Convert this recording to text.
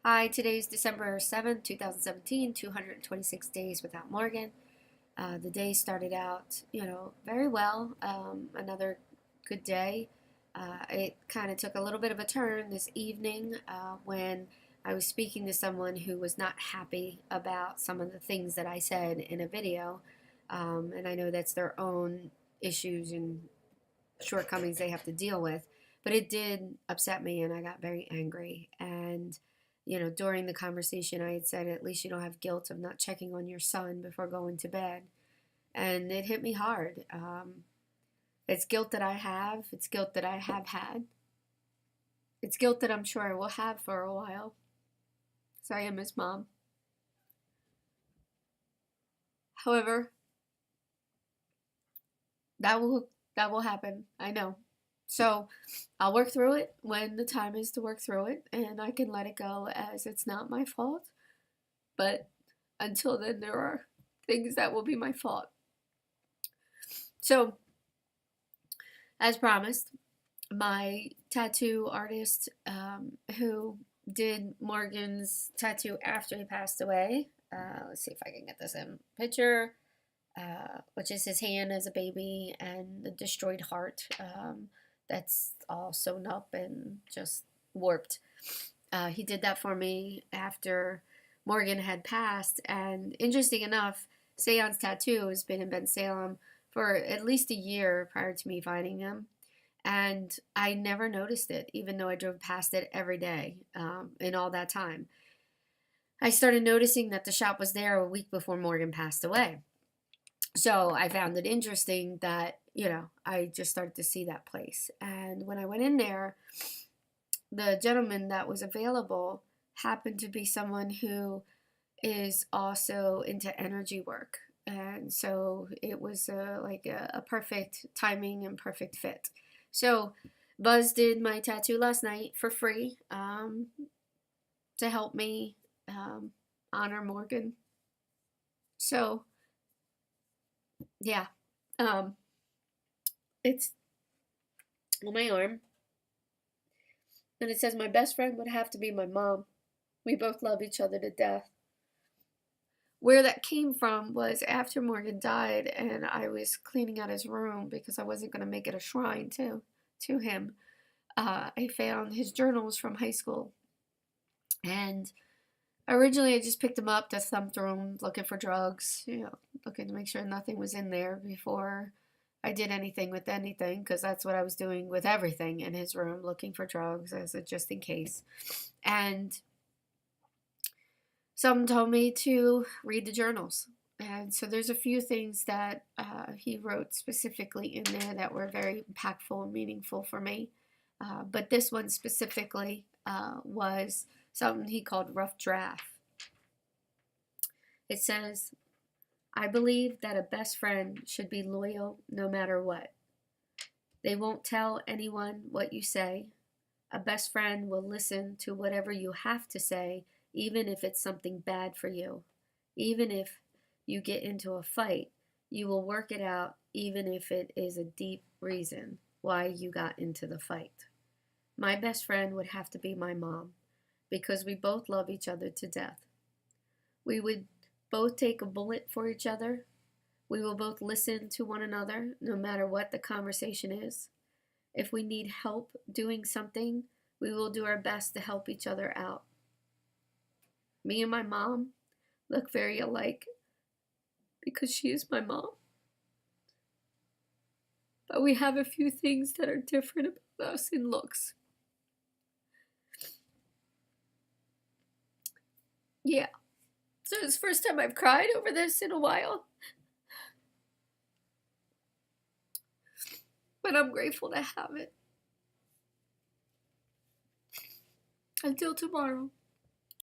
Hi, today's December 7th, 2017, 226 days without Morgan. The day started out, very well. Another good day. It kind of took a little bit of a turn this evening when I was speaking to someone who was not happy about some of the things that I said in a video. And I know that's their own issues and shortcomings they have to deal with. But it did upset me, and I got very angry. And during the conversation, I had said, at least you don't have guilt of not checking on your son before going to bed. And it hit me hard. It's guilt that I have. It's guilt that I have had. It's guilt that I'm sure I will have for a while. So I am his mom. However, that will happen. I know. So I'll work through it when the time is to work through it, and I can let it go as it's not my fault. But until then, there are things that will be my fault. So, as promised, my tattoo artist who did Morgan's tattoo after he passed away, let's see if I can get this in picture, which is his hand as a baby and the destroyed heart that's all sewn up and just warped. He did that for me after Morgan had passed, and interesting enough, Seon's tattoo has been in Bensalem for at least a year prior to me finding him, and I never noticed it, even though I drove past it every day in all that time. I started noticing that the shop was there a week before Morgan passed away. So I found it interesting that, I just started to see that place. And when I went in there, the gentleman that was available happened to be someone who is also into energy work. And so it was like a perfect timing and perfect fit. So Buzz did my tattoo last night for free to help me honor Morgan. So, yeah. It's on my arm. And it says my best friend would have to be my mom. We both love each other to death. Where that came from was after Morgan died and I was cleaning out his room because I wasn't going to make it a shrine to him. I found his journals from high school. And originally I just picked them up to thumb through them looking for drugs, looking to make sure nothing was in there before I did anything with anything, because that's what I was doing with everything in his room, looking for drugs as a just in case. And someone told me to read the journals. And so there's a few things that he wrote specifically in there that were very impactful and meaningful for me. But this one specifically was something he called rough draft. It says, I believe that a best friend should be loyal no matter what. They won't tell anyone what you say. A best friend will listen to whatever you have to say, even if it's something bad for you. Even if you get into a fight, you will work it out, even if it is a deep reason why you got into the fight. My best friend would have to be my mom, because we both love each other to death. We would both take a bullet for each other. We will both listen to one another, no matter what the conversation is. If we need help doing something, we will do our best to help each other out. Me and my mom look very alike because she is my mom. But we have a few things that are different about us in looks. Yeah. So it's the first time I've cried over this in a while. But I'm grateful to have it. Until tomorrow.